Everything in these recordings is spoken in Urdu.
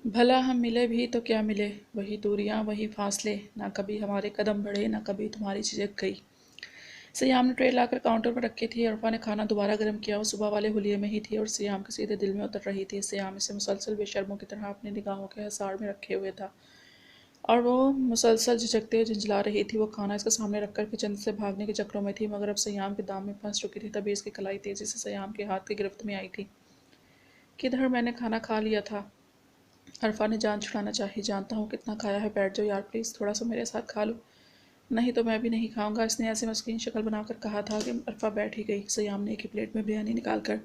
بھلا ہم ملے بھی تو کیا ملے، وہی دوریاں وہی فاصلے، نہ کبھی ہمارے قدم بڑھے نہ کبھی تمہاری جھجک گئی۔ سیام نے ٹرے لا کر کاؤنٹر پر رکھی تھی۔ عرفا نے کھانا دوبارہ گرم کیا۔ وہ صبح والے حلیے میں ہی تھی اور سیام کے سیدھے دل میں اتر رہی تھی۔ سیام اسے مسلسل بے شرموں کی طرح اپنی نگاہوں کے حصار میں رکھے ہوئے تھا اور وہ مسلسل جھجکتے جھنجھلا رہی تھی۔ وہ کھانا اس کے سامنے رکھ کر کچن سے بھاگنے کے چکروں میں تھی، مگر اب سیام کے دام میں پھنس چکی تھی۔ تبھی اس کی کلائی تیزی سے سیام کے ہاتھ کی گرفت میں آئی تھی۔ کدھر، میں نے کھانا کھا لیا تھا۔ عرفا نے جان چھڑانا چاہی۔ جانتا ہوں کتنا کھایا ہے، بیٹھ جاؤ یار پلیز، تھوڑا سا میرے ساتھ کھا لو۔ نہیں تو میں بھی نہیں کھاؤں گا، اس نے ایسے مسکین شکل بنا کر کہا تھا کہ عرفا بیٹھ ہی گئی۔ سیام نے ایک ہی پلیٹ میں بریانی نکال کر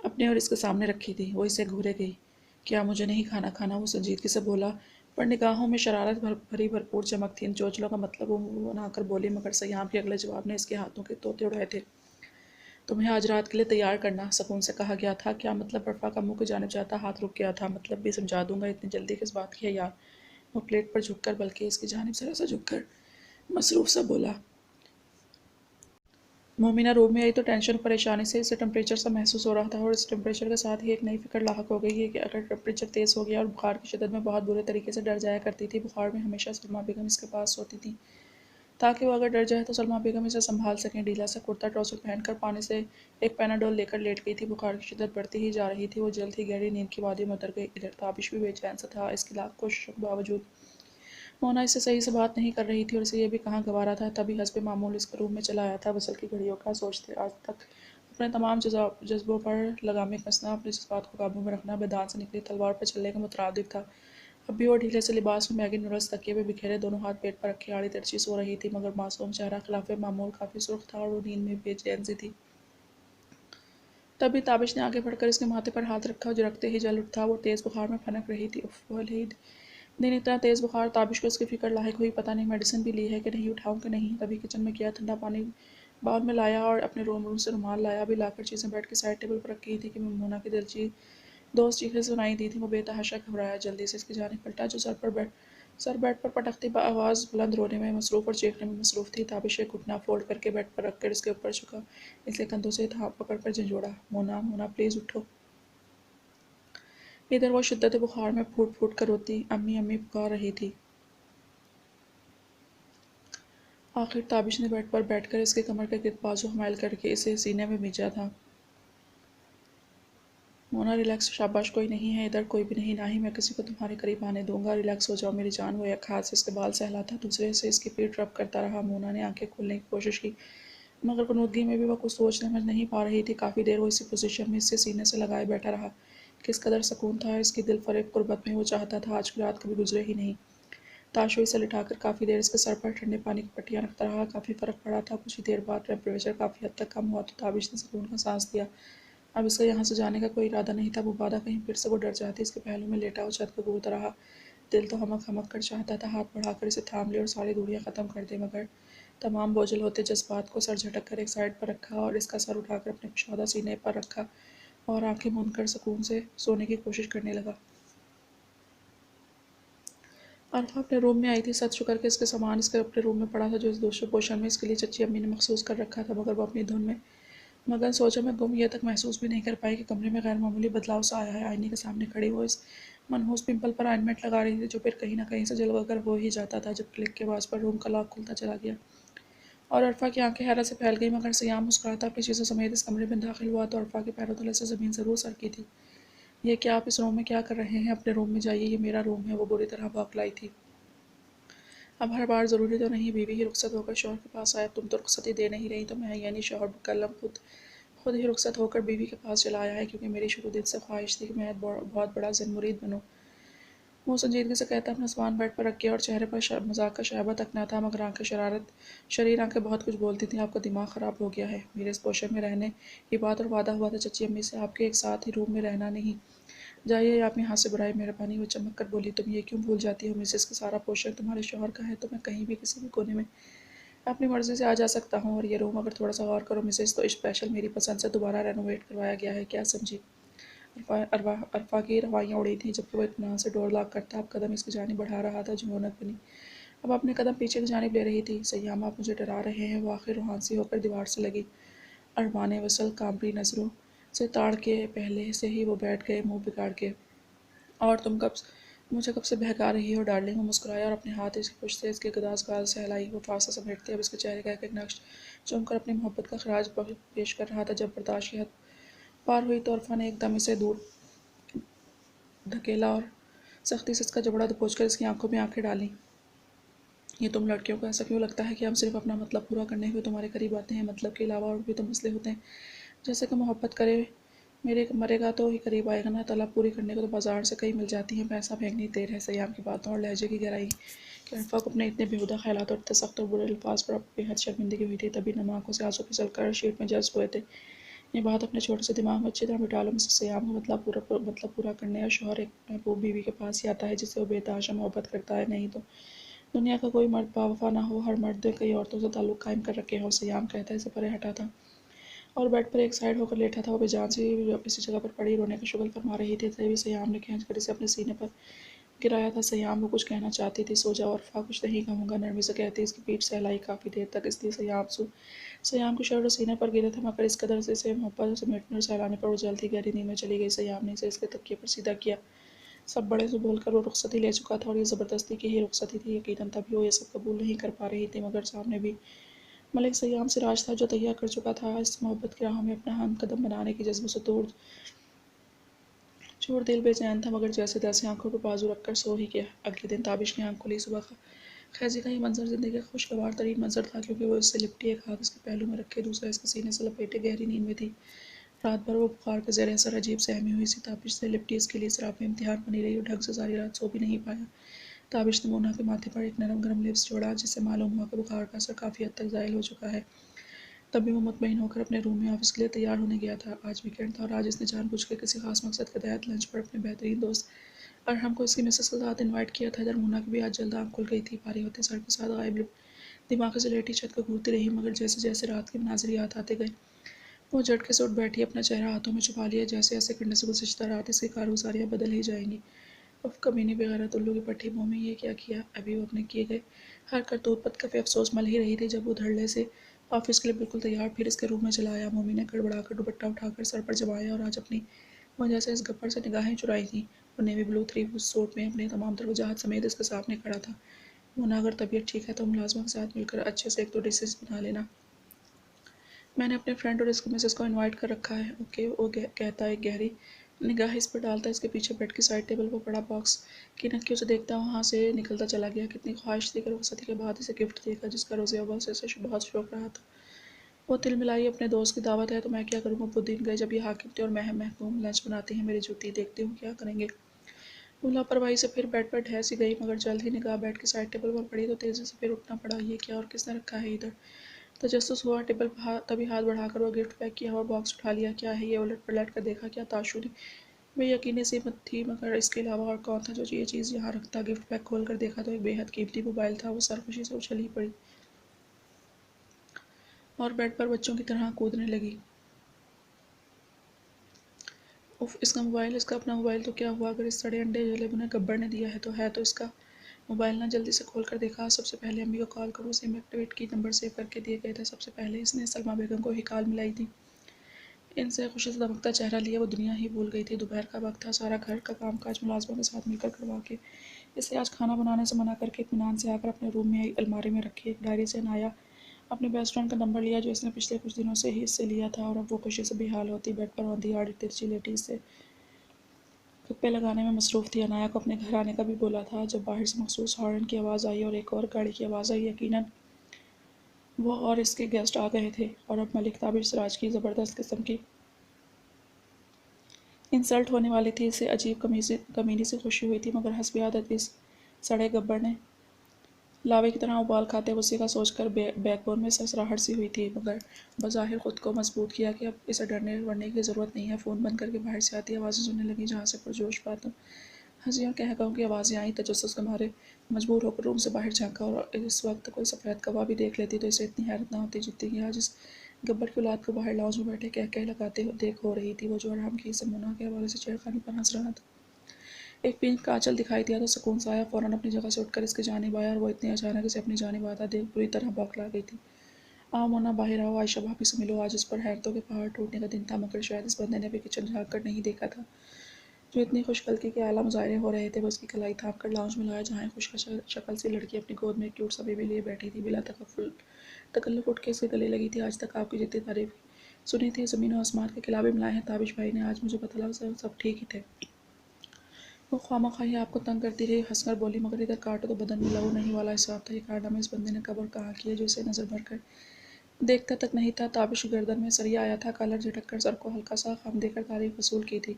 اپنے اور اس کے سامنے رکھی تھی۔ وہ اسے گھورے گئی۔ کیا مجھے نہیں کھانا کھانا، وہ سنجیدگی سے بولا، پر نگاہوں میں شرارت بھری بھرپور چمک تھی۔ ان چوچلوں کا مطلب وہ منہ بنا کر بولی، مگر سیام کے اگلے جواب نے اس کے ہاتھوں کے طوطے اڑائے تھے۔ تمہیں آج رات کے لیے تیار کرنا، سکون سے کہا گیا تھا۔ کیا مطلب؟ عرفا کا منہ کی جانب جاتا ہاتھ رک گیا تھا۔ مطلب بھی سمجھا دوں گا، اتنی جلدی کس بات کی ہے یار؟ وہ پلیٹ پر جھک کر، بلکہ اس کی جانب ذرا سا جھک کر مصروف سا بولا۔ مومنہ روم میں آئی تو ٹینشن اور پریشانی سے اسے ٹمپریچر سا محسوس ہو رہا تھا، اور اس ٹمپریچر کے ساتھ ہی ایک نئی فکر لاحق ہو گئی کہ اگر ٹمپریچر تیز ہو گیا اور بخار کی شدت میں بہت برے طریقے سے ڈر جایا کرتی تھی۔ بخار میں ہمیشہ سلمیٰ بیگم اس کے پاس سوتی تھیں تاکہ وہ اگر ڈر جائے تو سلمیٰ بیگم اسے سنبھال سکیں۔ ڈھیلا سا کرتا ٹراؤزر پہن کر پانی سے ایک پیناڈول لے کر لیٹ گئی تھی۔ بخار کی شدت بڑھتی ہی جا رہی تھی۔ وہ جلد ہی گہری نیند کی وادی میں اتر گئی۔ ادھر تابش بھی بے چین سا تھا۔ اس کی لاکھ کوششوں کے باوجود مونا اس سے صحیح سے بات نہیں کر رہی تھی اور اسے یہ بھی کہاں گوارا تھا۔ تبھی حسب معمول اس کے روم میں چلا آیا تھا۔ وصل کی گھڑیوں کا سوچتے، آج تک اپنے تمام جذبوں پر لگامیں کسنا، اپنے جذبات کو قابو میں رکھنا، میدان سے نکلی تلوار پر چلنے کے مترادف تھا۔ اب بھی وہ ڈھیلے سے لباس میں میگی نوڈلز تکیے پہ بکھیرے دونوں ہاتھ پیٹ پر رکھے آڑی ترچھی سو رہی تھی، مگر معصوم چہرہ خلاف معمول کافی سرخ تھا اور وہ نیند میں بے چین سی تھی۔ تبھی تابش نے آگے بڑھ کر اس کے ماتھے پر ہاتھ رکھا جو رکھتے ہی جل اٹھا۔ وہ تیز بخار میں پھنک رہی تھی۔ اف، ولید دن اتنا تیز بخار! تابش کو اس کی فکر لاحق ہوئی، پتہ نہیں میڈیسن بھی لی ہے کہ نہیں، اٹھاؤں کہ نہیں۔ تبھی کچن میں گیا، ٹھنڈا پانی باؤل میں لایا اور اپنے روم سے رومال لایا بھی لا کر چیزیں بیڈ کے سائڈ ٹیبل پر رکھی تھی کہ مونا کی دلچی دوست چیخیں سنائی دی تھیں۔ وہ بے تحاشا گھبرایا، جلدی سے اس کی جانب پلٹا جو سر بیڈ پر پٹکتی آواز بلند رونے میں مصروف اور چیخنے میں مصروف تھی۔ تابش ایک گھٹنا فولڈ کر کے بیڈ پر رکھ کر اس کے اوپر جھکا، اس لیے کندھوں سے ہاتھ پکڑ کر جھنجھوڑا، مونا مونا پلیز اٹھو۔ ادھر وہ شدت بخار میں پھوٹ پھوٹ کر روتی، امی امی پکار رہی تھی۔ آخر تابش نے بیڈ پر بیٹھ کر اس کے کمر کے گرد بازو حمائل کر کے اسے سینے میں بھیجا تھا۔ مونا ریلیکس، شاباش، کوئی نہیں ہے ادھر، کوئی بھی نہیں، نہ ہی میں کسی کو تمہارے قریب آنے دوں گا، ریلیکس ہو جاؤ میری جان۔ وہ ایک ہاتھ سے اس کے بال سہلاتا، دوسرے سے اس کی پیٹھ رب کرتا رہا۔ مونا نے آنکھیں کھولنے کی کوشش کی، مگر غنودگی میں بھی وہ کچھ سوچ سمجھ نہیں پا رہی تھی۔ کافی دیر وہ اسی پوزیشن میں اسے سینے سے لگائے بیٹھا رہا۔ کس قدر سکون تھا اس کی دل فریب قربت میں! وہ چاہتا تھا آج کی رات کبھی گزرے ہی نہیں۔ تاشوئی سے لٹا کر کافی دیر اس کے سر پر ٹھنڈے پانی کی پٹیاں رکھتا رہا۔ کافی فرق پڑا تھا۔ کچھ ہی دیر بعد ٹمپریچر کافی حد تک کم ہوا تو تابش نے سکون کا سانس لیا۔ اب اس کا یہاں سے جانے کا کوئی ارادہ نہیں تھا۔ مبادا کہیں پھر سے وہ ڈر جاتی۔ اس کے پہلو میں لیٹا وہ چھت کو گھورتا رہا۔ دل تو ہمک ہمک کر چاہتا تھا ہاتھ بڑھا کر اسے تھام لے اور ساری دوریاں ختم کر دے، مگر تمام بوجھل ہوتے جذبات کو سر جھٹک کر ایک سائڈ پر رکھا اور اس کا سر اٹھا کر اپنے کشادہ سینے پر رکھا اور آنکھیں موند کر سکون سے سونے کی کوشش کرنے لگا۔ عرفا اپنے روم میں آئی تھی۔ سچ شکر کہ اس کے سامان اس کے اپنے روم میں پڑا تھا جو اس دوسرے پوشن میں اس کے لیے چچی امی نے مخصوص کر رکھا تھا، مگر وہ اپنی دھن میں مگن سوچوں میں گم یہ تک محسوس بھی نہیں کر پائی کہ کمرے میں غیر معمولی بدلاؤ سا آیا ہے۔ آئینے کے سامنے کھڑی وہ اس منحوس پمپل پر آئنمنٹ لگا رہی تھی جو پھر کہیں نہ کہیں سے جل وگر ہو ہی جاتا تھا جب کلک کے باعث پر روم کا لاک کھلتا چلا گیا اور عرفا کی آنکھیں حیرت سے پھیل گئیں، مگر سیام مسکراتا اپنی چیزوں سمیت اس کمرے میں داخل ہوا تو عرفا کے پیروں تلے سے زمین ضرور سرکی تھی۔ یہ کیا آپ اس روم میں کیا کر رہے ہیں؟ اپنے روم میں جائیے، یہ میرا روم ہے، وہ بری طرح بوکھلائی تھی۔ اب ہر بار ضروری تو نہیں بیوی ہی رخصت ہو کر شوہر کے پاس آئے، تم تو رخصتی دے نہیں رہی تو میں، یعنی شوہر مکلم خود ہی رخصت ہو کر بیوی کے پاس چلا آیا ہے، کیونکہ میری شروع دن سے خواہش تھی کہ میں بہت بڑا ذن مرید بنوں۔ وہ سنجیدگی سے کہتا اپنا سامان بیڈ پر رکھ گیا اور چہرے پر مذاق کا شائبہ تک نہ تھا، مگر آنکھیں شریر آنکھیں بہت کچھ بولتی تھیں۔ آپ کا دماغ خراب ہو گیا ہے، میرے اس پوشن میں رہنے کی بات اور وعدہ ہوا تھا چچی امی سے آپ کے ایک ساتھ ہی روم میں رہنا، نہیں جائیے آپ یہاں سے برائے مہربانی۔ وہ چمک کر بولی، تم یہ کیوں بھول جاتی ہو مسز کہ سارا پوشن تمہارے شوہر کا ہے، تو میں کہیں بھی کسی بھی کونے میں اپنی مرضی سے آ جا سکتا ہوں، اور یہ روم اگر تھوڑا سا غور کرو مسز تو اسپیشل میری پسند سے دوبارہ رینوویٹ کروایا گیا ہے، کیا سمجھی؟ عرفا کی روائیاں اڑی تھیں جبکہ وہ اطمینان سے ڈور لاک کرتا اب قدم اس کی جانب بڑھا رہا تھا جو رونق بنی اب اپنے قدم پیچھے کی جانب لے رہی تھی۔ سیام آپ مجھے ڈرا رہے ہیں، وہ آخر روحانسی ہو کر دیوار سے لگی اربان وصل کامری نظروں سے تاڑ کے پہلے سے ہی وہ بیٹھ گئے منہ بگاڑ کے۔ اور تم کب مجھے کب سے بہکا رہی ہو ڈارلنگ. وہ مسکرایا اور اپنے ہاتھ اس کی پشت سے اس کے گداز گال سے ہلائی. وہ فاصلہ سمیٹتے اب اس کے چہرے کا ایک ایک نقش چوم کر اپنی محبت کا خراج پیش کر رہا تھا. جب برداشت کی حد پار ہوئی تو عرفا نے ایک دم اسے دور دھکیلا اور سختی سے اس کا جبڑا دبوچ کر اس کی آنکھوں میں آنکھیں ڈالیں. یہ تم لڑکیوں کو ایسا کیوں لگتا ہے کہ ہم صرف اپنا مطلب پورا کرنے ہوئے تمہارے قریب آتے ہیں؟ مطلب کے علاوہ اور بھی تو مسئلے ہوتے ہیں. جیسے کہ محبت کرے میرے مرے گا تو ہی قریب آئے گا نا. طلب پوری کرنے کو تو بازار سے کئی مل جاتی ہیں. پیسہ پھینکنے کی دیر ہے. سیام کی باتوں اور لہجے کی گہرائی کہ عرفا کو اپنے اتنے بیہودہ خیالات اور اتنے سخت اور برے الفاظ پر بے حد شرمندگی ہوئی تھی. تبھی نم آنکھوں سے آنسو پھسل کر شیٹ میں جذب ہوئے تھے. یہ بات اپنے چھوٹے سے دماغ میں اچھی طرح بٹھا لو. مسز سیام کا مطلب پورا کرنے اور شوہر ایک محبوب بیوی کے پاس ہی آتا ہے جس سے وہ بے تحاشا محبت کرتا ہے. نہیں تو دنیا کا کوئی مرد باوفا نہ ہو. ہر مرد نے کئی عورتوں سے تعلق قائم کر رکھے ہوں. سیام کہتا ہے اسے پرے ہٹا تھا اور بیڈ پر ایک سائیڈ ہو کر لیٹا تھا. وہ بے جان سی اسی جگہ پر پڑی رونے کا شغل فرما رہی تھی. تبھی سیام نے کھینچ کر اسے اپنے سینے پر گرایا تھا. سیام وہ کچھ کہنا چاہتی تھی. سو جاؤ عرفا, کچھ نہیں کہوں گا, نرمی سے کہتی. اس کی پیٹھ سہلائی کافی دیر تک. اس لیے سیام کے شرٹ سینے پر گرے تھے مگر اس قدر سے اسے محبت سمیٹنے اور سہلانے پر وہ جلد ہی گہری نیند میں چلی گئی. سیام نے اسے اس کے تکیے پر سیدھا کیا. سب بڑے سے بول کر وہ رخصتی لے چکا تھا اور یہ زبردستی کی ہی رخصتی تھی. یقیناً تبھی وہ یہ سب قبول نہیں کر پا رہی تھی مگر سامنے بھی ملک سیام سراج تھا جو تیار کر چکا تھا اس محبت کی راہوں میں اپنا ہم قدم بنانے کی جذبے سے چور. دل بے چین تھا مگر جیسے تیسے آنکھوں پہ بازو رکھ کر سو ہی گیا. اگلے دن تابش نے آنکھ کھولی. صبح خیزی کا یہ منظر زندگی کا خوشگوار ترین منظر تھا کیونکہ وہ اس سے لپٹی, ایک ہاتھ اس کے پہلو میں رکھے دوسرا اس کے سینے سے لپیٹے گہری نیند میں تھی. رات بھر وہ بخار کے زیر اثر عجیب سہمی ہوئی سی. تابش سے لپٹی اس کے لیے سراپے امتحان بنی رہی اور ڈھنگ سے ساری رات سو بھی نہیں پایا. تابش نے مونا کے ماتھے پر ایک نرم گرم لپس جوڑا جس سے معلوم ہوا کہ بخار کا اثر کافی حد تک زائل ہو چکا ہے. تبھی وہ مطمئن ہو کر اپنے روم میں آفس کے لیے تیار ہونے گیا تھا. آج ویکینڈ تھا اور آج اس نے جان بوجھ کے کسی خاص مقصد کے تحت لنچ پر اپنے بہترین دوست ارحم کو اس کی مسز کے ساتھ انوائٹ کیا تھا. ادھر مونا کی بھی آج جلد آنکھ کھل گئی تھی. بھاری ہوتے سر کے ساتھ غائب دماغ سے لیٹی چھت کو گھورتی رہی مگر جیسے جیسے رات کے مناظر یاد آتے گئے وہ جھٹکے سے اٹھ بیٹھی. اپنا چہرہ ہاتھوں میں چھپا لیا. جیسے ایسے کرنے سے گزشتہ رات اس کی کارگزاریاں بدل ہی جائیں گی. اف کمینی بغیرت الو کی پٹھی منہ میں یہ کیا کیا. ابھی وہ اپنے کیے گئے ہر کرتوت پر کافی افسوس مل ہی رہی تھی جب وہ دھڑلے سے آفس کے لیے بالکل تیار پھر اس کے روم میں چلا آیا. مومی نے گڑبڑا کر دوپٹہ اٹھا کر سر پر جمایا اور آج اپنی وجہ سے اس گپر سے نگاہیں چرائی تھیں. وہ نیوی بلو 3 سوٹ میں اپنے تمام تر وجاہت سمیت اس کے سامنے کھڑا تھا. مونا اگر طبیعت ٹھیک ہے تو ملازمہ کے ساتھ مل کر اچھے سے 1-2 ڈشز بنا لینا. میں نے اپنے فرینڈ اور اس کی مسز کو انوائٹ کر رکھا ہے. اوکے, وہ کہتا ایک گہری نگاہ اس پر ڈالتا. اس کے پیچھے بیڈ کی سائڈ ٹیبل پر پڑا باکس کی نکیوں سے دیکھتا وہاں سے نکلتا چلا گیا. کتنی خواہش تھی کہ رخصتی کے بعد اسے گفٹ دے گا جس کا روز اول سے اسے بہت شوق رہا تھا. وہ تل ملائی اپنے دوست کی دعوت ہے تو میں کیا کروں. ابو دین گئے جب یہ حاکم تھے اور محکوم لنچ بناتی ہیں. میری جوتی دیکھتی ہوں کیا کریں گے. وہ لاپرواہی سے پھر بیڈ پر ڈھہ سی گئی مگر جلد ہی نگاہ بیڈ کی سائڈ ٹیبل پر پڑی تو تیزی سے پھر اٹھنا پڑا. یہ کیا اور کس نے رکھا ہے ادھر. تجسس ہوا. ٹیبل پر تبھی ہاتھ بڑھا کر وہ گفٹ پیک کیا ہوا باکس اٹھا لیا. کیا ہے یہ. الٹ پلٹ کر دیکھا. کیا تاشوری بے یقینی سی تھی مگر اس کے علاوہ اور کون تھا جو یہ چیز یہاں رکھتا. گفٹ پیک کھول کر دیکھا تو ایک بے حد قیمتی موبائل تھا. وہ سرخوشی سے اچھل ہی پڑی اور بیڈ پر بچوں کی طرح کودنے لگی. اف, اس کا موبائل, اس کا اپنا موبائل. تو کیا ہوا اگر اس سڑے انڈے جلے انہیں گبر نے دیا ہے تو ہے تو اس کا موبائل نہ. جلدی سے کھول کر دیکھا. سب سے پہلے امی کو کال کروں. سم ایکٹیویٹ کی. نمبر سیو کر کے دیے گئے تھے. سب سے پہلے اس نے سلمیٰ بیگم کو ہی کال ملائی تھی. ان سے خوشی سے دمکتا چہرہ لیے وہ دنیا ہی بھول گئی تھی. دوپہر کا وقت تھا. سارا گھر کا کام کاج ملازموں کے ساتھ مل کر کروا کے اسے آج کھانا بنانے سے منع کر کے اطمینان سے آ کر اپنے روم میں الماری میں رکھی ایک ڈائری سے عنایا اپنے بیسٹ فرینڈ کا نمبر لیا جو اس نے پچھلے کچھ دنوں سے ہی اس سے لیا تھا اور اب وہ خوشی سے بے حال ہوتی بیڈ پر آن دی آڑ ترچھی لیٹی اس سے گپے لگانے میں مصروف تھی. عنایا کو اپنے گھر آنے کا بھی بولا تھا. جب باہر سے مخصوص ہارن کی آواز آئی اور ایک اور گاڑی کی آواز آئی یقیناً وہ اور اس کے گیسٹ آ گئے تھے اور اب ملک تابش سراج کی زبردست قسم کی انسلٹ ہونے والی تھی. اسے عجیب کمینی سی خوشی ہوئی تھی مگر حسب عادت اس سڑے گبر نے لاوے کی طرح ابال کھاتے اسی کا سوچ کر بیک بون میں سسراہٹ سی ہوئی تھی مگر بظاہر خود کو مضبوط کیا کہ اب اسے ڈرنے ورنے کی ضرورت نہیں ہے. فون بند کر کے باہر سے آتی آوازیں سننے لگی جہاں سے پرجوش باتوں ہنسی اور کہکہاؤں کی آوازیں آئیں. تجسس کے مارے مجبور ہو کر روم سے باہر جھانکا اور اس وقت کوئی سفید کوا بھی دیکھ لیتی تو اسے اتنی حیرت نہ ہوتی جتنی کہ آج اس گبر کی اولاد کو باہر لاؤنج میں بیٹھے کہکہے لگاتے دیکھ ہو رہی تھی. وہ جو ارحم کی سے مونا کے حوالے سے چھیڑخانی پر ہنس رہا تھا. ایک پنک کا آنچل دکھائی دیا تو سکون سا آیا. فوراً اپنی جگہ سے اٹھ کر اس کی جانب آیا اور وہ اتنی اچانک اسے اپنی جانب آتا دیکھ بری طرح بوکھلا گئی تھی. آؤ مونا باہر آؤ. عائشہ بھابھی سے ملو. آج اس پر حیرتوں کے پہاڑ ٹوٹنے کا دن تھا مگر شاید اس بندے نے ابھی کچن جھانک کر نہیں دیکھا تھا. جو اتنی خوش قلقی کے اعلیٰ مظاہرے ہو رہے تھے وہ اس کی کلائی تھام کر لاؤنج میں لایا، جہاں ایک خوش شکل سی لڑکی اپنی گود میں ایک کیوٹ سا بیبی لیے بیٹھی تھی۔ بلا تکلف اٹھ کے اس کے گلے لگی تھی۔ آج تک آپ کی جتنی تعریف سنی تھی، زمین و آسمان کے خلابے ملائے ہیں تابش بھائی نے، آج مجھے پتہ لگا سب ٹھیک ہی تھے۔ وہ خواہ ہی آپ کو تنگ کرتی رہی، ہنس کر بولی، مگر ادھر کاٹو تو بدن میں لہو نہیں والا حساب تھا۔ یہ کارنامہ اس بندے نے کب اور کہاں کیا جو اسے نظر بھر کر دیکھتا تک نہیں تھا۔ تابش کی گردن میں سریا آیا تھا، کالر جھٹک کر سر کو ہلکا سا خم دے کر تعریف وصول کی تھی۔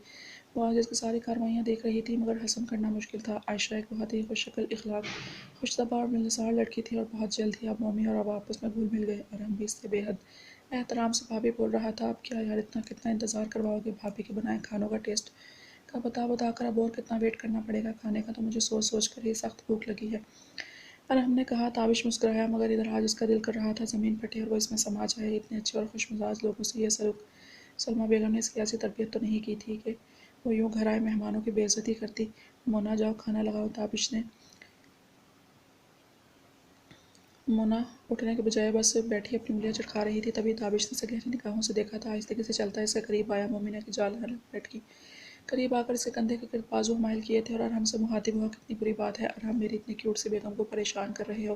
وہ آج اس کی ساری کارروائیاں دیکھ رہی تھی، مگر ہضم کرنا مشکل تھا۔ عائشہ ایک بہت ہی خوش شکل، اخلاق، خوش طبع اور ملنسار لڑکی تھی، اور بہت جلد ہی اب مومی اور اب آپس میں گھل مل گئے، اور ہم بھی اس سے بے حد احترام سے بھابھی بول رہا تھا۔ اب کیا یار کتنا انتظار کرواؤ گے؟ بھابھی کے بنائے کھانوں کا ٹیسٹ کا بتا کر اب اور کتنا ویٹ کرنا پڑے گا؟ کھانے کا تو مجھے سوچ سوچ کر ہی سخت بھوک لگی ہے۔ ارحم نے کہا۔ تابش مسکرایا، مگر ادھر آج اس کا دل کر رہا تھا زمین پھٹے اور وہ اس میں سما جائے۔ اتنے اچھے اور خوش مزاج لوگوں سے یہ سلوک سلمیٰ بیگم نے اس کی ایسی تربیت تو نہیں کی تھی کہ وہ یوں گھر آئے مہمانوں کی بے عزتی کرتی۔ مونا جاؤ کھانا لگاؤ۔ تابش نے مونا اٹھنے کے بجائے بس بیٹھی اپنی انگلیاں چٹکا رہی تھی، تبھی تابش نے اسے گہری نگاہوں سے دیکھا تھا۔ آہستگی سے چلتا اس کے قریب آیا، مومنہ کی جال لپٹ کی قریب آ کر اس کے کندھے کے گرد بازو مائل کیے تھے، اور ارحم سے مخاطب ہوا، کتنی بری بات ہے ارحم، میری اتنی کیوٹ سی بیگم کو پریشان کر رہے ہو؟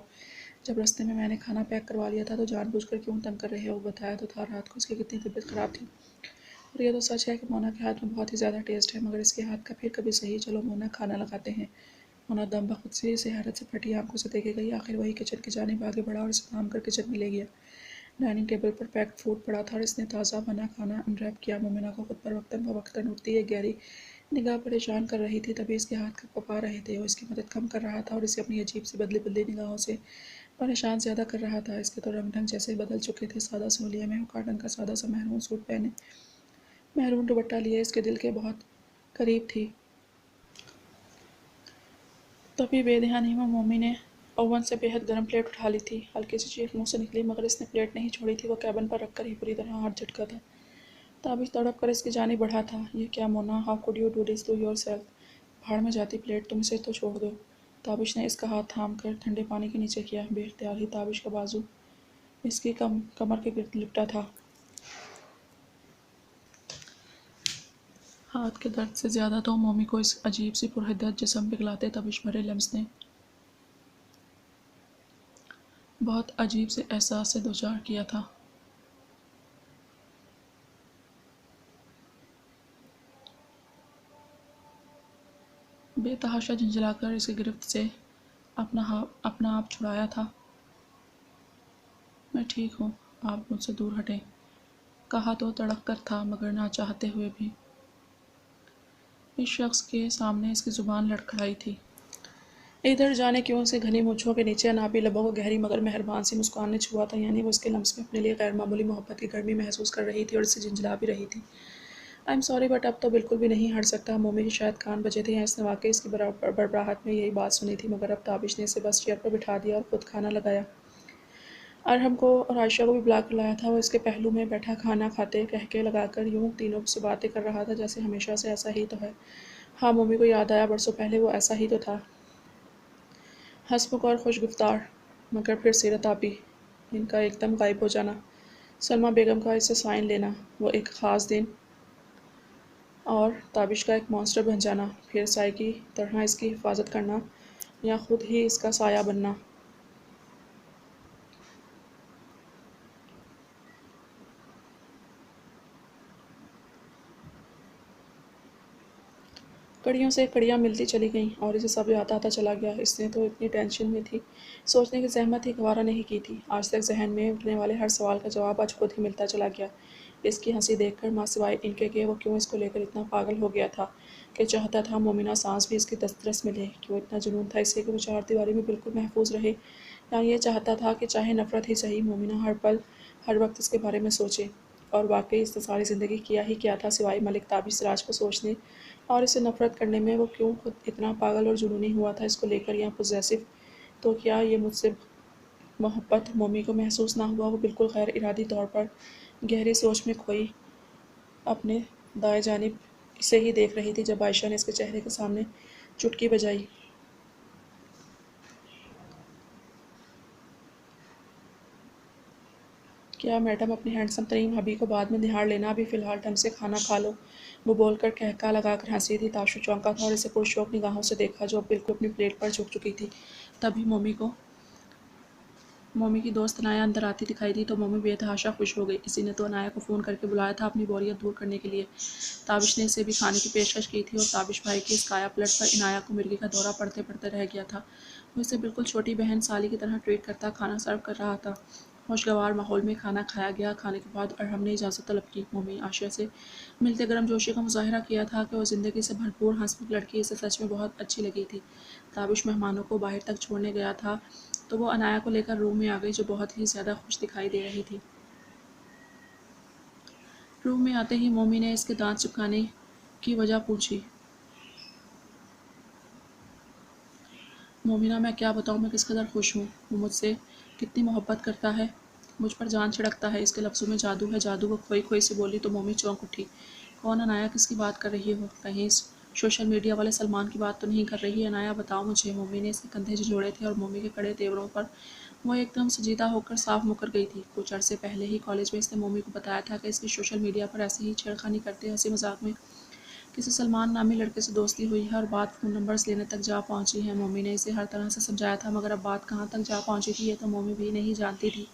جب رستے میں نے کھانا پیک کروا لیا تھا تو جان بوجھ کر کیوں تنگ کر رہے ہو؟ بتایا تو تھا رات کو اس کی کتنی طبیعت خراب تھی، اور یہ تو سچ ہے کہ مونا کے ہاتھ میں بہت ہی زیادہ ٹیسٹ ہے، مگر اس کے ہاتھ کا پھر کبھی صحیح۔ چلو مونا کھانا لگاتے ہیں۔ مونا دم بخود سے حیرت سے پھٹی آنکھوں سے دیکھے گئی، آخر وہی کچن کی جانب آگے بڑھا اور اسے تھام کر کچن میں لے گیا۔ ڈائننگ ٹیبل پر پیکڈ فوڈ پڑا تھا اور اس نے تازہ بنا کھانا انریپ کیا۔ مومنہ کو خود پر وقتاً فوقتاً اٹھتی ایک گہری نگاہ پریشان کر رہی تھی، تبھی اس کے ہاتھ کپا رہے تھے۔ وہ اس کی مدد کم کر رہا تھا اور اسے اپنی عجیب سی بدلی نگاہوں سے پریشان زیادہ کر رہا تھا۔ اس کے تو رنگ ڈھنگ جیسے بدل چکے تھے۔ سادہ سا حلیے میں وہ کاٹن کا سادہ سا مہرون سوٹ پہنے، مہرون دوپٹہ لیے اس کے دل کے بہت قریب تھی۔ تبھی بے دھیانی میں مومی نے اوون سے بے حد گرم پلیٹ اٹھا لی تھی۔ ہلکی سی چیخ منہ سے نکلی، مگر اس نے پلیٹ نہیں چھوڑی تھی، وہ کیبن پر رکھ کر ہی پوری طرح ہاتھ جھٹکا تھا۔ تابش تڑپ کر اس کی جانب بڑھا تھا۔ یہ کیا Mona, how could you do this to yourself? بھاڑ میں جاتی پلیٹ، تم اسے تو چھوڑ دو۔ تابش نے اس کا ہاتھ تھام کر ٹھنڈے پانی کے نیچے کیا۔ بے اختیار ہی تابش کا بازو اس کی کمر کے گرد لپٹا تھا۔ ہاتھ کے درد سے زیادہ تو مومی کو اس عجیب سی پرحدت جسم پگھلاتے تبش بھرے لمس نے بہت عجیب سے احساس سے دوچار کیا تھا۔ بے تحاشا جھنجھلا کر اس کی گرفت سے اپنا آپ چھڑایا تھا۔ میں ٹھیک ہوں، آپ مجھ سے دور ہٹیں، کہا تو تڑپ کر تھا، مگر نہ چاہتے ہوئے بھی۔ اس شخص کے سامنے اس کی زبان لڑکھڑائی تھی۔ ادھر جانے کیوں اس کی گھنی مونچھوں کے نیچے انابی لبوں کو گہری مگر مہربان سی مسکان نے چھوا تھا، یعنی وہ اس کے لمس میں اپنے لیے غیر معمولی محبت کی گرمی محسوس کر رہی تھی اور اس سے جھنجھلا بھی رہی تھی۔ آئی ایم سوری بٹ اب تو بالکل بھی نہیں ہٹ سکتا۔ مومی کے شاید کان بجے تھے یا اس نے واقعی اس کی بڑبڑاہٹ میں یہی بات سنی تھی، مگر اب تابش نے اسے بس چیئر پر بٹھا دیا اور خود کھانا لگایا۔ ارحم کو اور عائشہ کو بھی بلا کر لایا تھا۔ وہ اس کے پہلو میں بیٹھا کھانا کھاتے کہکے لگا کر یوں تینوں سے باتیں کر رہا تھا جیسے ہمیشہ سے ایسا ہی تو ہے۔ ہاں، مومی کو یاد آیا، برسوں پہلے وہ ایسا ہی تو تھا، ہنسمکھ اور خوش گفتار، مگر پھر سیرت آبی، ان کا ایک دم غائب ہو جانا، سلمیٰ بیگم کا اس سے سائن لینا، وہ ایک خاص دن اور تابش کا ایک مانسٹر بن جانا، پھر سائے کی طرح اس کی حفاظت کرنا یا خود ہی اس کا سایہ بننا۔ کڑیوں سے کڑیاں ملتی چلی گئیں اور اسے سب یاد آتا چلا گیا۔ اس نے تو اتنی ٹینشن میں تھی، سوچنے کی زحمت ہی گوارا نہیں کی تھی۔ آج تک ذہن میں اٹھنے والے ہر سوال کا جواب آج خود ہی ملتا چلا گیا۔ اس کی ہنسی دیکھ کر، ماں سوائے ان کے کہ وہ کیوں اس کو لے کر اتنا پاگل ہو گیا تھا کہ چاہتا تھا مومنہ سانس بھی اس کی دسترس میں لے، کیوں اتنا جنون تھا اسے کہ وہ چار دیواری میں بالکل محفوظ رہے، یا یہ چاہتا تھا کہ چاہے نفرت ہی سہی، مومنہ ہر پل ہر وقت اس کے بارے میں سوچے۔ اور واقعی اس نے ساری زندگی کیا ہی کیا تھا سوائے ملک تابش سراج کو سوچنے اور اسے نفرت کرنے میں؟ وہ کیوں خود اتنا پاگل اور جنونی ہوا تھا اس کو لے کر، یا پوزیسو؟ تو کیا یہ مجھ سے محبت مومی کو محسوس نہ ہوا؟ وہ بالکل غیر ارادی طور پر گہری سوچ میں کھوئی اپنے دائیں جانب اسے ہی دیکھ رہی تھی جب عائشہ نے اس کے چہرے کے سامنے چٹکی بجائی کیا میڈم، اپنی ہینڈسم ترین ہبی کو بعد میں دہاڑ لینا، ابھی فی الحال ڈھنگ سے کھانا کھا لو۔ وہ بول کر کہکا لگا کر ہنسی تھی۔ تاشو چونکا تھا اور اسے پرشوق نگاہوں سے دیکھا جو اب بالکل اپنی پلیٹ پر جھک چکی تھی۔ تبھی مومی کی دوست عنایا اندر آتی دکھائی دی تو مومی بے تحاشا خوش ہو گئی۔ اسی نے تو عنایا کو فون کر کے بلایا تھا اپنی بوریت دور کرنے کے لیے۔ تابش نے اسے بھی کھانے کی پیشکش کی تھی اور تابش بھائی کی اس کایا پلٹ پر عنایا کو مرغی کا دورہ پڑتے پڑتے رہ گیا تھا۔ وہ اسے بالکل چھوٹی بہن سالی کی طرح ٹریٹ کرتا کھانا سرو کر رہا تھا۔ خوشگوار ماحول میں کھانا کھایا گیا۔ کھانے کے بعد ارحم نے اجازت طلب کی۔ مومی عاشیہ سے ملتے گرم جوشی کا مظاہرہ کیا تھا کہ وہ زندگی سے بھرپور ہنس مکھ لڑکی اسے سچ میں بہت اچھی لگی تھی۔ تابش مہمانوں کو باہر تک چھوڑنے گیا تھا تو وہ عنایا کو لے کر روم میں آ گئی جو بہت ہی زیادہ خوش دکھائی دے رہی تھی۔ روم میں آتے ہی مومی نے اس کے دانت چپکانے کی وجہ پوچھی۔ مومنہ، میں کیا بتاؤں میں کس قدر خوش ہوں۔ وہ مجھ سے کتنی محبت کرتا ہے، مجھ پر جان چھڑکتا ہے، اس کے لفظوں میں جادو ہے، جادو۔ وہ کھوئی کھوئی سے بولی تو مومی چونک اٹھی۔ کون عنایا، کس کی بات کر رہی ہو؟ کہیں اس سوشل میڈیا والے سلمان کی بات تو نہیں کر رہی؟ عنایا بتاؤ مجھے۔ مومی نے اس کے کندھے جھنجھوڑے تھے اور مومی کے کڑے تیوروں پر وہ ایک دم سنجیدہ ہو کر صاف مکر گئی تھی۔ کچھ عرصے پہلے ہی کالج میں اس نے مومی کو بتایا تھا کہ اس کی سوشل میڈیا پر ایسے ہی چھیڑ خانی کرتے ہنسی مذاق میں کسی سلمان نامی لڑکے سے دوستی ہوئی ہے اور بات فون نمبرز لینے تک جا پہنچی ہے۔ مومی نے اسے ہر طرح سے سمجھایا تھا مگر اب بات کہاں تک جا پہنچی تھی یہ تو مومی بھی نہیں جانتی تھی۔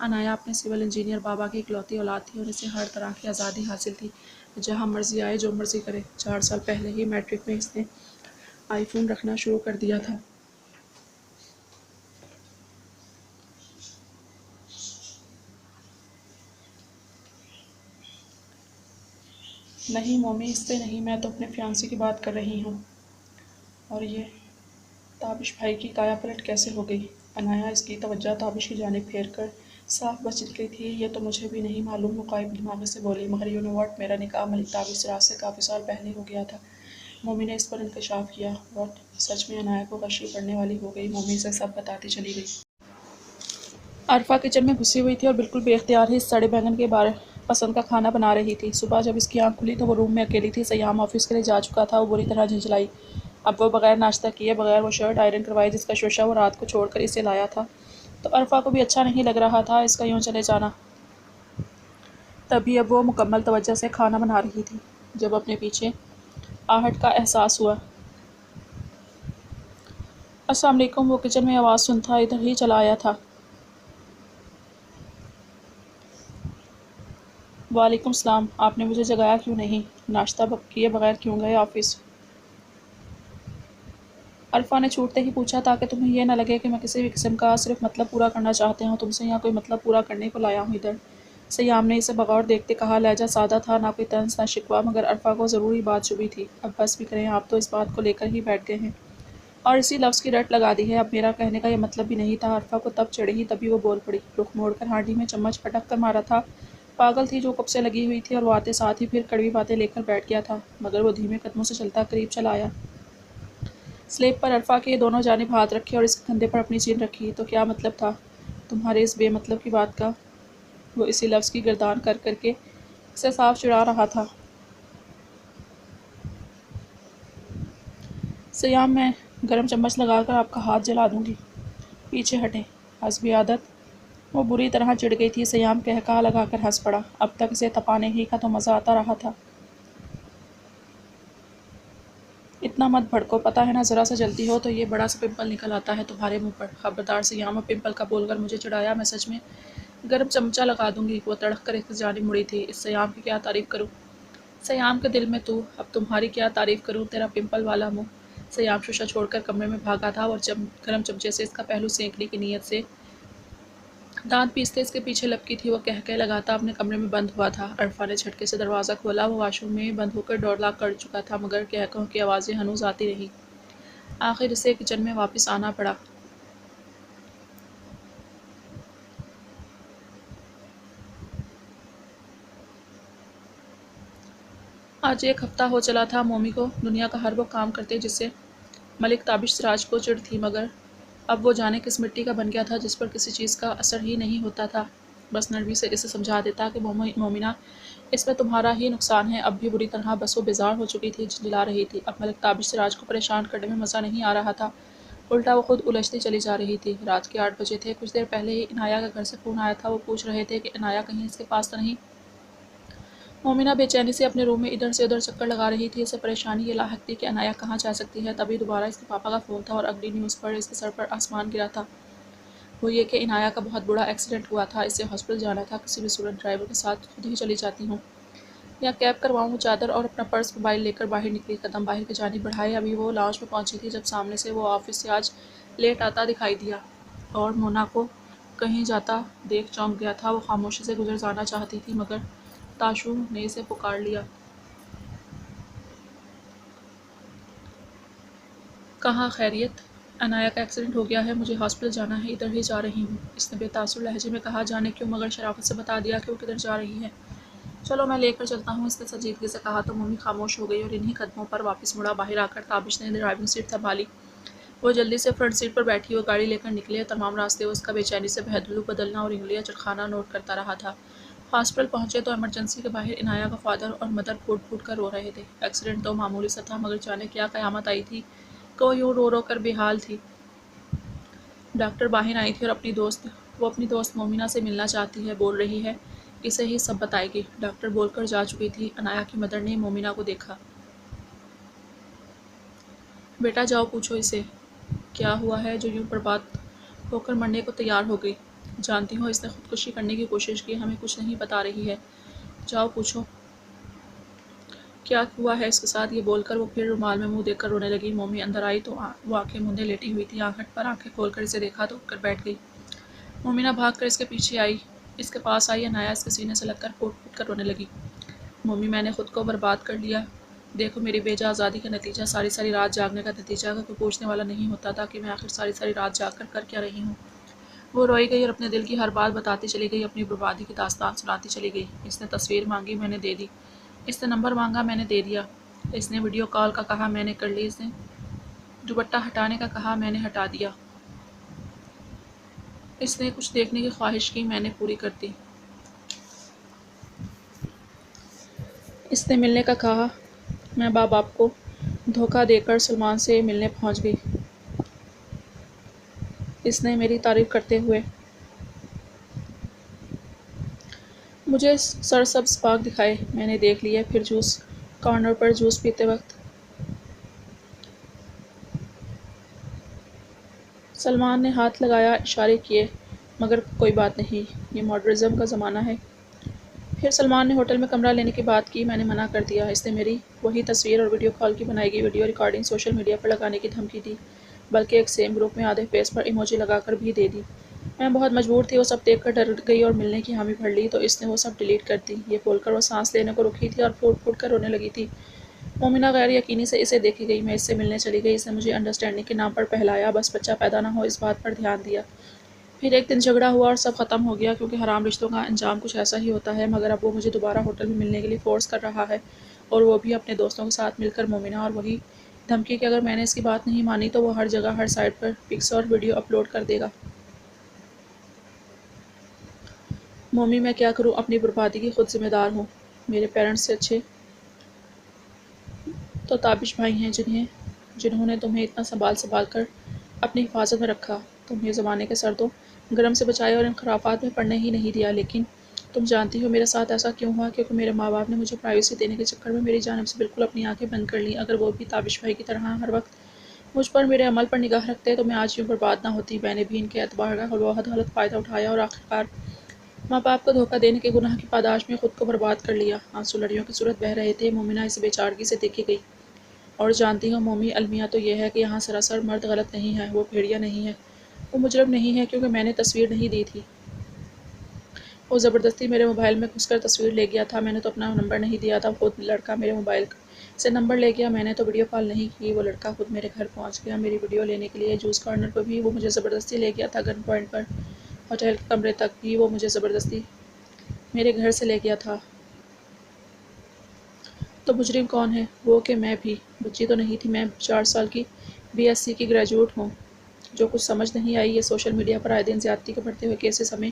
عنایا اپنے سول انجینئر بابا کی اکلوتی اولاد تھی اور اسے ہر طرح کی آزادی حاصل تھی، جہاں مرضی آئے جو مرضی کرے۔ 4 سال پہلے ہی میٹرک میں اس نے آئی فون رکھنا شروع کر دیا تھا۔ نہیں مومی، اس سے نہیں، میں تو اپنے فیانسی کی بات کر رہی ہوں۔ اور یہ تابش بھائی کی کایا پلٹ کیسے ہو گئی؟ عنایا اس کی توجہ تابش کی جانب پھیر کر صاف بچ نکلی تھی۔ یہ تو مجھے بھی نہیں معلوم، وہ قائب دماغی سے بولی، مگر یو نو واٹ، میرا نکاح ملک تابش سراج سے کافی سال پہلے ہو گیا تھا۔ مومی نے اس پر انکشاف کیا۔ واٹ؟ سچ میں؟ عنایا کو غشی پڑنے والی ہو گئی۔ مومی اسے سب بتاتی چلی گئی۔ عرفہ کچن میں گھسی ہوئی تھی اور بالکل بے اختیار ہی سڑے بیگن کے پسند کا کھانا بنا رہی تھی۔ صبح جب اس کی آنکھ کھلی تو وہ روم میں اکیلی تھی۔ سیام آفس کے لیے جا چکا تھا۔ وہ بری طرح جھنجھلائی۔ اب وہ بغیر ناشتہ کیے، بغیر وہ شرٹ آئرن کروائے جس کا شوشہ وہ رات کو چھوڑ کر اسے لایا تھا، تو عرفہ کو بھی اچھا نہیں لگ رہا تھا اس کا یوں چلے جانا۔ تبھی اب وہ مکمل توجہ سے کھانا بنا رہی تھی جب اپنے پیچھے آہٹ کا احساس ہوا۔ السلام علیکم۔ وہ کچن میں آواز سنتا ادھر ہی چلا آیا تھا۔ وعلیکم السلام۔ آپ نے مجھے جگایا کیوں نہیں؟ ناشتہ کیے بغیر کیوں گئے آفس؟ عرفہ نے چھوٹتے ہی پوچھا تاکہ تمہیں یہ نہ لگے کہ میں کسی بھی قسم کا صرف مطلب پورا کرنا چاہتے ہوں تم سے، یا کوئی مطلب پورا کرنے کو لایا ہوں ادھر۔ سیام نے اسے بغور دیکھتے کہا۔ لہجہ سادہ تھا، نہ کوئی طنز نہ شکوہ، مگر عرفہ کو ضروری بات چبھی تھی۔ اب بس بھی کریں، آپ تو اس بات کو لے کر ہی بیٹھ گئے ہیں اور اسی لفظ کی رٹ لگا دی ہے۔ اب میرا کہنے کا یہ مطلب بھی نہیں تھا۔ عرفہ کو تب چڑھی ہی تبھی وہ بول پڑی۔ رخ موڑ کر ہانڈی میں چمچ پٹک کر مارا تھا۔ پاگل تھی جو کب سے لگی ہوئی تھی اور وہ آتے ساتھ ہی پھر کڑوی باتیں لے کر بیٹھ گیا تھا، مگر وہ دھیمے قدموں سے چلتا قریب چلا آیا۔ سلیب پر عرفہ کے دونوں جانب ہاتھ رکھے اور اس کے کندھے پر اپنی چین رکھی۔ تو کیا مطلب تھا تمہارے اس بے مطلب کی بات کا؟ وہ اسی لفظ کی گردان کر کر کے اسے صاف چڑھا رہا تھا۔ سیام، میں گرم چمچ لگا کر آپ کا ہاتھ جلا دوں گی، پیچھے ہٹیں۔ حسب عادت وہ بری طرح چڑ گئی تھی۔ سیام کہکہا لگا کر ہنس پڑا۔ اب تک اسے تپانے ہی کا تو مزہ آتا رہا تھا۔ اتنا مت بھڑکو، پتہ ہے نا ذرا سا جلتی ہو تو یہ بڑا سا پمپل نکل آتا ہے تمہارے منہ پر۔ خبردار سیام، اب پمپل کا بول کر مجھے چڑھایا، میں سچ میں گرم چمچہ لگا دوں گی۔ وہ تڑک کر اس جانب مڑی تھی۔ اس سیام کی کیا تعریف کروں؟ سیام کے دل میں تو اب تمہاری کیا تعریف کروں، تیرا پمپل والا منہ۔ سیام شوشہ چھوڑ کر کمرے میں بھاگا تھا اور گرم چمچے سے اس کا پہلو سینکنے کی نیت سے دانت پیستے اس کے پیچھے لپکی تھی۔ وہ کہکہے لگاتا اپنے کمرے میں بند ہوا تھا۔ عرفہ نے جھٹکے سے دروازہ کھولا۔ وہ واش روم میں بند ہو کر ڈور لاک کر چکا تھا، مگر کہکہوں کی آوازیں ہنوز آتی رہیں۔ آخر اسے کچن میں واپس آنا پڑا۔ آج 1 ہفتہ ہو چلا تھا مومی کو دنیا کا ہر وہ کام کرتے جس سے ملک تابش سراج کو چڑ تھی، مگر اب وہ جانے کس مٹی کا بن گیا تھا جس پر کسی چیز کا اثر ہی نہیں ہوتا تھا۔ بس نرمی سے اسے سمجھا دیتا کہ مومنہ، اس میں تمہارا ہی نقصان ہے۔ اب بھی بری طرح بس و بیزار ہو چکی تھی، جھنجھلا رہی تھی۔ اب ملک تابش سراج کو پریشان کرنے میں مزہ نہیں آ رہا تھا، الٹا وہ خود الجھتی چلی جا رہی تھی۔ رات کے 8 بجے تھے۔ کچھ دیر پہلے ہی عنایہ کا گھر سے فون آیا تھا۔ وہ پوچھ رہے تھے کہ عنایہ کہیں اس کے پاس تو نہیں۔ مومنہ بے چینی سے اپنے روم میں ادھر سے ادھر چکر لگا رہی تھی۔ اسے پریشانی یہ لاحق تھی کہ عنایہ کہاں جا سکتی ہے۔ تبھی دوبارہ اس کے پاپا کا فون تھا اور اگلی نیوز پر اس کے سر پر آسمان گرا تھا۔ وہ یہ کہ عنایہ کا بہت بڑا ایکسیڈنٹ ہوا تھا، اسے ہاسپٹل جانا تھا۔ کسی بھی صورت ڈرائیور کے ساتھ خود ہی چلی جاتی ہوں یا کیب کرواؤں۔ وہ چادر اور اپنا پرس موبائل لے کر باہر نکلی۔ قدم باہر کی جانب بڑھائے۔ ابھی وہ لاؤنج میں پہنچی تھی جب سامنے سے وہ آفس سے آج لیٹ آتا دکھائی دیا اور مونا کو کہیں جاتا دیکھ چونک گیا تھا۔ وہ خاموشی سے گزر جانا چاہتی تھی مگر تاشو نے اسے پکار لیا۔ کہاں خیریت؟ عنایہ کا ایکسیڈنٹ ہو گیا ہے، مجھے ہاسپٹل جانا ہے، ادھر ہی جا رہی ہوں، اس نے بے تاثر لہجے میں کہا۔ جانے کیوں، مگر شرافت سے بتا دیا کہ وہ کدھر جا رہی ہے۔ چلو میں لے کر چلتا ہوں، اس نے سنجیدگی سے کہا تو مومی خاموش ہو گئی اور انہی قدموں پر واپس مڑا۔ باہر آ کر تابش نے ڈرائیونگ سیٹ سنبھالی۔ وہ جلدی سے فرنٹ سیٹ پر بیٹھی۔ وہ گاڑی لے کر نکلے۔ تمام راستے وہ اس کا بے چینی سے بہدلو بدلنا اور انگلیاں چرخانا نوٹ کرتا رہا تھا۔ ہاسپٹل پہنچے تو ایمرجنسی کے باہر عنایہ کا فادر اور مدر پھوٹ پھوٹ کر رو رہے تھے۔ ایکسیڈنٹ تو معمولی سا تھا مگر جانے کیا قیامت آئی تھی کہ وہ یوں رو رو کر بے حال تھی۔ ڈاکٹر باہر آئی تھی اور وہ اپنی دوست مومنہ سے ملنا چاہتی ہے، بول رہی ہے اسے ہی سب بتائے گی۔ ڈاکٹر بول کر جا چکی تھی۔ عنایہ کی مدر نے مومنہ کو دیکھا۔ بیٹا جاؤ پوچھو اسے کیا ہوا ہے جو یوں برباد ہو کر مرنے کو تیار ہو گئی۔ جانتی ہو اس نے خودکشی کرنے کی کوشش کی، ہمیں کچھ نہیں بتا رہی ہے، جاؤ پوچھو کیا ہوا ہے اس کے ساتھ۔ یہ بول کر وہ پھر رومال میں منہ دیکھ کر رونے لگی۔ مومی اندر آئی تو وہ آنکھیں موندے لیٹی ہوئی تھی۔ آنکھٹ پر آنکھیں کھول کر اسے دیکھا تو اٹھ کر بیٹھ گئی۔ مومنہ بھاگ کر اس کے پیچھے آئی، اس کے پاس آئی۔ عنایہ اس کے سینے سے لگ کر پھوٹ پھوٹ کر رونے لگی۔ مومی میں نے خود کو برباد کر لیا، دیکھو میری بے جا آزادی کا نتیجہ، ساری ساری رات جاگنے کا نتیجہ۔ اگر کوئی پوچھنے والا نہیں ہوتا تھا کہ میں آخر ساری ساری رات جاگ کر کیا رہی ہوں۔ وہ روئی گئی اور اپنے دل کی ہر بات بتاتی چلی گئی، اپنی بربادی کی داستان سناتی چلی گئی۔ اس نے تصویر مانگی، میں نے دے دی۔ اس نے نمبر مانگا، میں نے دے دیا۔ اس نے ویڈیو کال کا کہا، میں نے کر لی۔ اس نے دوپٹہ ہٹانے کا کہا، میں نے ہٹا دیا۔ اس نے کچھ دیکھنے کی خواہش کی، میں نے پوری کر دی۔ اس نے ملنے کا کہا، میں ماں باپ کو دھوکہ دے کر سلمان سے ملنے پہنچ گئی۔ اس نے میری تعریف کرتے ہوئے مجھے سرسبز باغ دکھائے، میں نے دیکھ لیے۔ پھر جوس کارنر پر جوس پیتے وقت سلمان نے ہاتھ لگایا، اشارے کیے، مگر کوئی بات نہیں، یہ ماڈرنزم کا زمانہ ہے۔ پھر سلمان نے ہوٹل میں کمرہ لینے کی بات کی، میں نے منع کر دیا۔ اس نے میری وہی تصویر اور ویڈیو کال کی بنائی گئی ویڈیو ریکارڈنگ سوشل میڈیا پر لگانے کی دھمکی دی، بلکہ ایک سیم گروپ میں آدھے فیس پر ایموجی لگا کر بھی دے دی۔ میں بہت مجبور تھی، وہ سب دیکھ کر ڈر گئی اور ملنے کی حامی بھر لی، تو اس نے وہ سب ڈیلیٹ کر دی۔ یہ بول کر وہ سانس لینے کو رکی تھی اور پھوٹ پھوٹ کر رونے لگی تھی۔ مومنہ غیر یقینی سے اسے دیکھی گئی۔ میں اس سے ملنے چلی گئی۔ اس نے مجھے انڈرسٹینڈنگ کے نام پر بہلایا، بس بچہ پیدا نہ ہو اس بات پر دھیان دیا۔ پھر ایک دن جھگڑا ہوا اور سب ختم ہو گیا، کیونکہ حرام رشتوں کا انجام کچھ ایسا ہی ہوتا ہے۔ مگر اب وہ مجھے دوبارہ ہوٹل میں ملنے کے لیے فورس کر رہا ہے، اور وہ بھی اپنے دوستوں کے ساتھ مل کر۔ مومنہ اور وہی دھمکی کہ اگر میں نے اس کی بات نہیں مانی تو وہ ہر جگہ ہر سائٹ پر پکس اور ویڈیو اپلوڈ کر دے گا۔ مومی میں کیا کروں، اپنی بربادی کی خود ذمہ دار ہوں۔ میرے پیرنٹس سے اچھے تو تابش بھائی ہیں، جنہوں نے تمہیں اتنا سنبھال کر اپنی حفاظت میں رکھا، تمہیں زمانے کے سردوں گرم سے بچایا اور ان خرافات میں پڑنے ہی نہیں دیا۔ لیکن تم جانتی ہو میرے ساتھ ایسا کیوں ہوا؟ کیونکہ میرے ماں باپ نے مجھے پرائیویسی دینے کے چکر میں میری جانب سے بالکل اپنی آنکھیں بند کر لیں۔ اگر وہ بھی تابش بھائی کی طرح ہر وقت مجھ پر، میرے عمل پر نگاہ رکھتے تو میں آج یوں برباد نہ ہوتی۔ میں نے بھی ان کے اعتبار کا بہت غلط فائدہ اٹھایا اور آخرکار ماں باپ کو دھوکہ دینے کے گناہ کی پاداش میں خود کو برباد کر لیا۔ آنسو لڑیوں کی صورت بہہ رہے تھے۔ مومنہ اسے بے چارگی سے دیکھی گئی۔ اور جانتی ہو مومی، المیہ تو یہ ہے کہ یہاں سراسر مرد غلط نہیں ہے، وہ بھیڑیا نہیں ہے، وہ مجرم نہیں ہے، کیونکہ میں نے تصویر نہیں دی تھی۔ وہ زبردستی میرے موبائل میں گھس کر تصویر لے گیا تھا۔ میں نے تو اپنا نمبر نہیں دیا تھا، خود لڑکا میرے موبائل سے نمبر لے گیا۔ میں نے تو ویڈیو کال نہیں کی، وہ لڑکا خود میرے گھر پہنچ گیا میری ویڈیو لینے کے لیے۔ جوس کارنر پر بھی وہ مجھے زبردستی لے گیا تھا، گن پوائنٹ پر ہوٹل کے کمرے تک بھی وہ مجھے زبردستی میرے گھر سے لے گیا تھا۔ تو مجرم کون ہے؟ وہ کہ میں بھی بچی تو نہیں تھی، میں 4 سال کی BSc کی گریجویٹ ہوں۔ جو کچھ سمجھ نہیں آئی، یہ سوشل میڈیا پر آئے دن زیادتی کے بڑھتے ہوئے کیسز ہمیں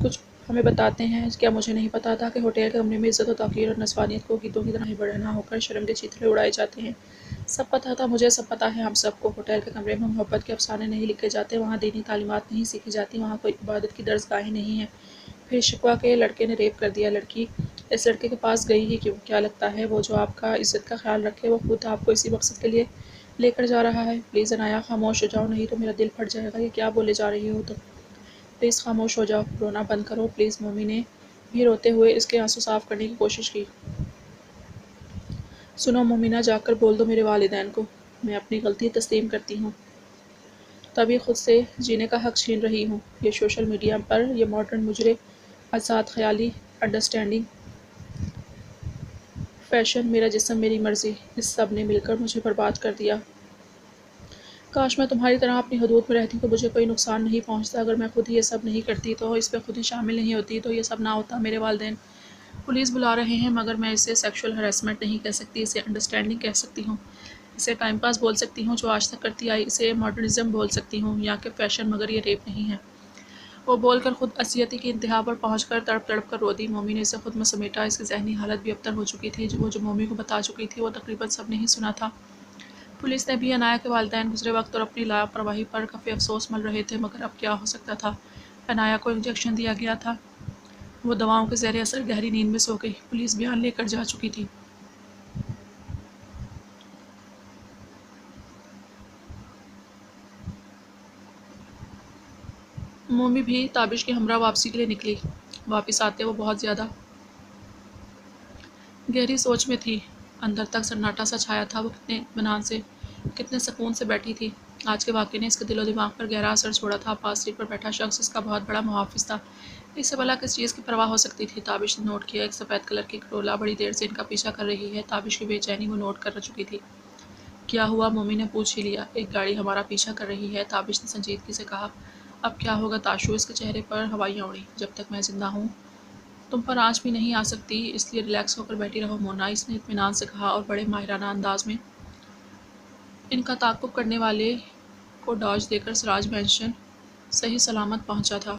کچھ ہمیں بتاتے ہیں کیا مجھے نہیں پتا تھا کہ ہوٹل کے کمرے میں عزت و توقیر اور نسوانیت کو گیتوں کی طرح بڑھنا ہو کر شرم کے چیتڑے اڑائے جاتے ہیں۔ سب پتا تھا، مجھے سب پتا ہے، ہم سب کو۔ ہوٹل کے کمرے میں محبت کے افسانے نہیں لکھے جاتے، وہاں دینی تعلیمات نہیں سیکھی جاتی، وہاں کوئی عبادت کی درس گاہیں نہیں ہیں۔ پھر شکوہ کہ لڑکے نے ریپ کر دیا۔ لڑکی اس لڑکے کے پاس گئی ہی کیوں؟ کیا لگتا ہے وہ جو آپ کا عزت کا خیال رکھے وہ خود آپ کو اسی مقصد کے لیے لے کر جا رہا ہے؟ پلیز عنایا خاموش ہو جاؤ، نہیں تو میرا دل پھٹ جائے گا۔ یہ کیا بولے جا رہی ہو تم؟ پلیز خاموش ہو جاؤ، رونا بند کرو پلیز۔ مومی نے بھی روتے ہوئے اس کے آنسو صاف کرنے کی کوشش کی۔ سنو مومنہ، جا کر بول دو میرے والدین کو، میں اپنی غلطی تسلیم کرتی ہوں۔ تبھی خود سے جینے کا حق چھین رہی ہوں۔ یہ سوشل میڈیا پر یہ ماڈرن مجرے، آزاد خیالی، انڈرسٹینڈنگ، فیشن، میرا جسم میری مرضی، اس سب نے مل کر مجھے برباد کر دیا۔ کاش میں تمہاری طرح اپنی حدود میں رہتی تو مجھے کوئی نقصان نہیں پہنچتا۔ اگر میں خود ہی یہ سب نہیں کرتی تو اس پہ خود ہی شامل نہیں ہوتی تو یہ سب نہ ہوتا۔ میرے والدین پولیس بلا رہے ہیں، مگر میں اسے سیکشول ہراسمنٹ نہیں کہہ سکتی، اسے انڈرسٹینڈنگ کہہ سکتی ہوں، اسے ٹائم پاس بول سکتی ہوں جو آج تک کرتی آئی، اسے ماڈرنزم بول سکتی ہوں یا کہ فیشن، مگر یہ ریپ نہیں ہے۔ وہ بول کر خود اذیتی کی انتہا پر پہنچ کر تڑپ تڑپ کر رو دی۔ مومی نے اسے خود میں سمیٹا، اس کی ذہنی حالت بھی ابتر ہو چکی تھی۔ وہ جو مومی کو بتا چکی تھی وہ تقریباً سب نے ہی سنا تھا۔ پولیس نے بھی عنایا کے والدین گزرے وقت اور اپنی لاپرواہی پر کفِ افسوس مل رہے تھے، مگر اب کیا ہو سکتا تھا؟ عنایا کو انجیکشن دیا گیا تھا، وہ دواؤں کے زیر اثر گہری نیند میں سو گئی۔ پولیس بیان لے کر جا چکی تھی۔ مومی بھی تابش کے ہمراہ واپسی کے لیے نکلی۔ واپس آتے وہ بہت زیادہ گہری سوچ میں تھی۔ اندر تک سناٹا سا چھایا تھا۔ وہ کتنے اطمینان سے، کتنے سکون سے بیٹھی تھی۔ آج کے واقعے نے اس کے دل و دماغ پر گہرا اثر چھوڑا تھا۔ پاس سیٹ پر بیٹھا شخص اس کا بہت بڑا محافظ تھا۔ اس سے بھلا کس چیز کی پرواہ ہو سکتی تھی؟ تابش نے نوٹ کیا، ایک سفید کلر کی کرولا بڑی دیر سے ان کا پیچھا کر رہی ہے۔ تابش کی بے چینی وہ نوٹ کر چکی تھی۔ کیا ہوا؟ مومی نے پوچھ ہی لیا۔ ایک گاڑی ہمارا پیچھا کر رہی ہے، تابش نے سنجیدگی سے کہا۔ اب کیا ہوگا تاشو؟ اس کے چہرے پر ہوائیاں اڑیں۔ جب تک میں زندہ ہوں تم پر آنچ بھی نہیں آ سکتی، اس لیے ریلیکس ہو کر بیٹھی رہو مونا، اس نے اطمینان سے کہا اور بڑے ماہرانہ انداز میں ان کا تعاقب کرنے والے کو ڈاج دے کر سراج مینشن صحیح سلامت پہنچا تھا۔